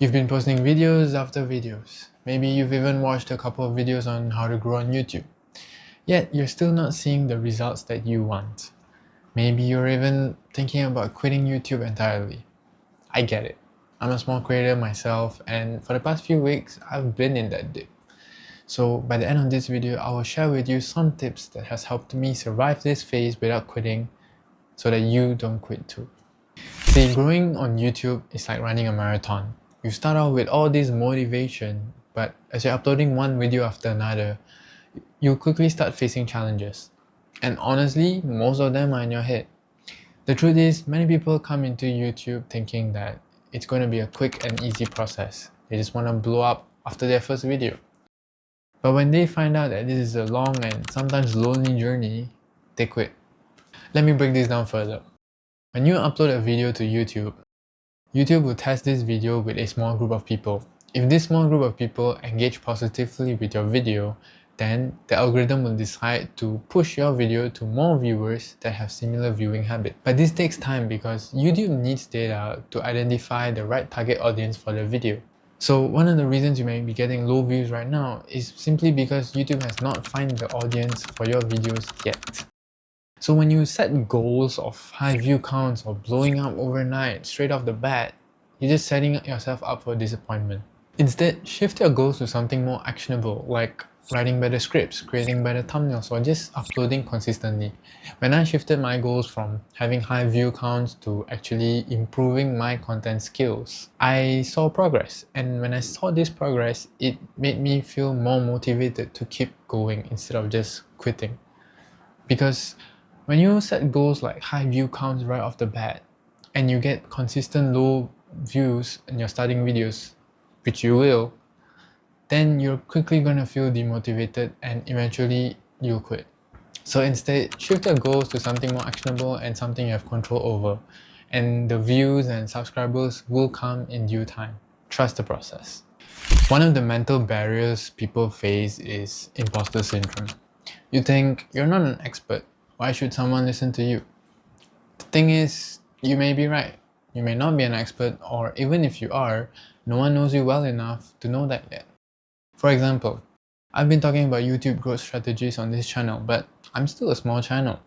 You've been posting videos after videos. Maybe you've even watched a couple of videos on how to grow on YouTube. Yet you're still not seeing the results that you want. Maybe you're even thinking about quitting YouTube entirely. I get it. I'm a small creator myself, and for the past few weeks, I've been in that dip. So by the end of this video, I will share with you some tips that has helped me survive this phase without quitting so that you don't quit too. See, growing on YouTube is like running a marathon. You start out with all this motivation, but as you're uploading one video after another, you quickly start facing challenges. And honestly, most of them are in your head. The truth is, many people come into YouTube thinking that it's going to be a quick and easy process. They just want to blow up after their first video. But when they find out that this is a long and sometimes lonely journey, they quit. Let me break this down further. When you upload a video to YouTube, YouTube will test this video with a small group of people. If this small group of people engage positively with your video, then the algorithm will decide to push your video to more viewers that have similar viewing habits. But this takes time because YouTube needs data to identify the right target audience for the video. So one of the reasons you may be getting low views right now is simply because YouTube has not found the audience for your videos yet. So when you set goals of high view counts or blowing up overnight straight off the bat, you're just setting yourself up for disappointment. Instead, shift your goals to something more actionable, like writing better scripts, creating better thumbnails, or just uploading consistently. When I shifted my goals from having high view counts to actually improving my content skills, I saw progress. And when I saw this progress, it made me feel more motivated to keep going instead of just quitting. Because when you set goals like high view counts right off the bat, and you get consistent low views in your starting videos, which you will, then you're quickly gonna feel demotivated and eventually you'll quit. So instead, shift your goals to something more actionable and something you have control over, and the views and subscribers will come in due time. Trust the process. One of the mental barriers people face is impostor syndrome. You think you're not an expert. Why should someone listen to you? The thing is, you may be right. You may not be an expert, or even if you are, no one knows you well enough to know that yet. For example, I've been talking about YouTube growth strategies on this channel, but I'm still a small channel.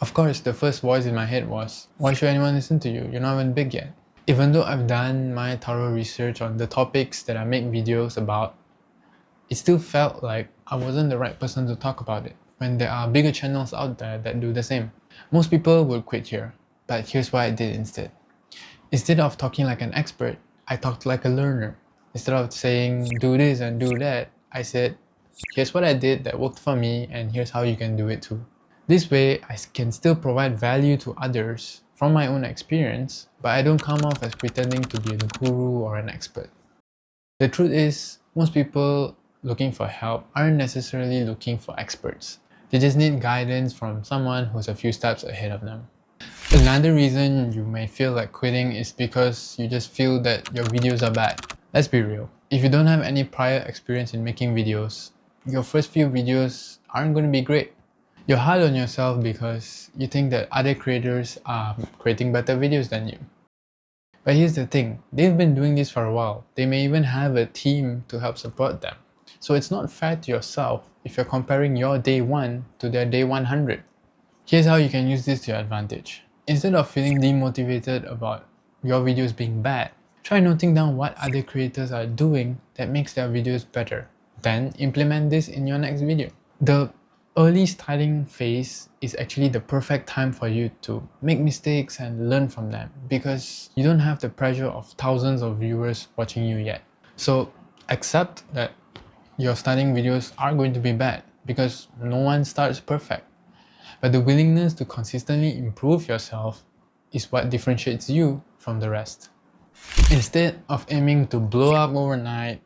Of course, the first voice in my head was, why should anyone listen to you? You're not even big yet. Even though I've done my thorough research on the topics that I make videos about, it still felt like I wasn't the right person to talk about it, when there are bigger channels out there that do the same. Most people would quit here, but here's what I did instead. Instead of talking like an expert, I talked like a learner. Instead of saying do this and do that, I said, here's what I did that worked for me and here's how you can do it too. This way, I can still provide value to others from my own experience, but I don't come off as pretending to be a guru or an expert. The truth is, most people looking for help aren't necessarily looking for experts. They just need guidance from someone who's a few steps ahead of them. Another reason you may feel like quitting is because you just feel that your videos are bad. Let's be real. If you don't have any prior experience in making videos, your first few videos aren't going to be great. You're hard on yourself because you think that other creators are creating better videos than you. But here's the thing, they've been doing this for a while. They may even have a team to help support them. So it's not fair to yourself if you're comparing your day 1 to their day 100. Here's how you can use this to your advantage. Instead of feeling demotivated about your videos being bad, try noting down what other creators are doing that makes their videos better. Then implement this in your next video. The early starting phase is actually the perfect time for you to make mistakes and learn from them because you don't have the pressure of thousands of viewers watching you yet. So accept that your starting videos are going to be bad because no one starts perfect. But the willingness to consistently improve yourself is what differentiates you from the rest. Instead of aiming to blow up overnight,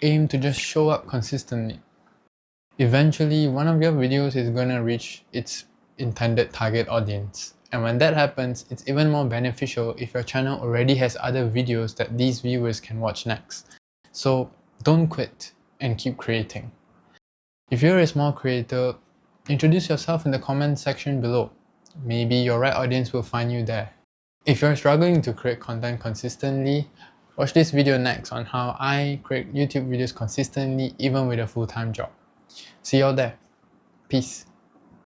aim to just show up consistently. Eventually, one of your videos is gonna reach its intended target audience. And when that happens, it's even more beneficial if your channel already has other videos that these viewers can watch next. So don't quit and keep creating. If you're a small creator, introduce yourself in the comment section below. Maybe your right audience will find you there. If you're struggling to create content consistently, Watch this video next on how I create YouTube videos consistently even with a full-time job. See you all there. Peace.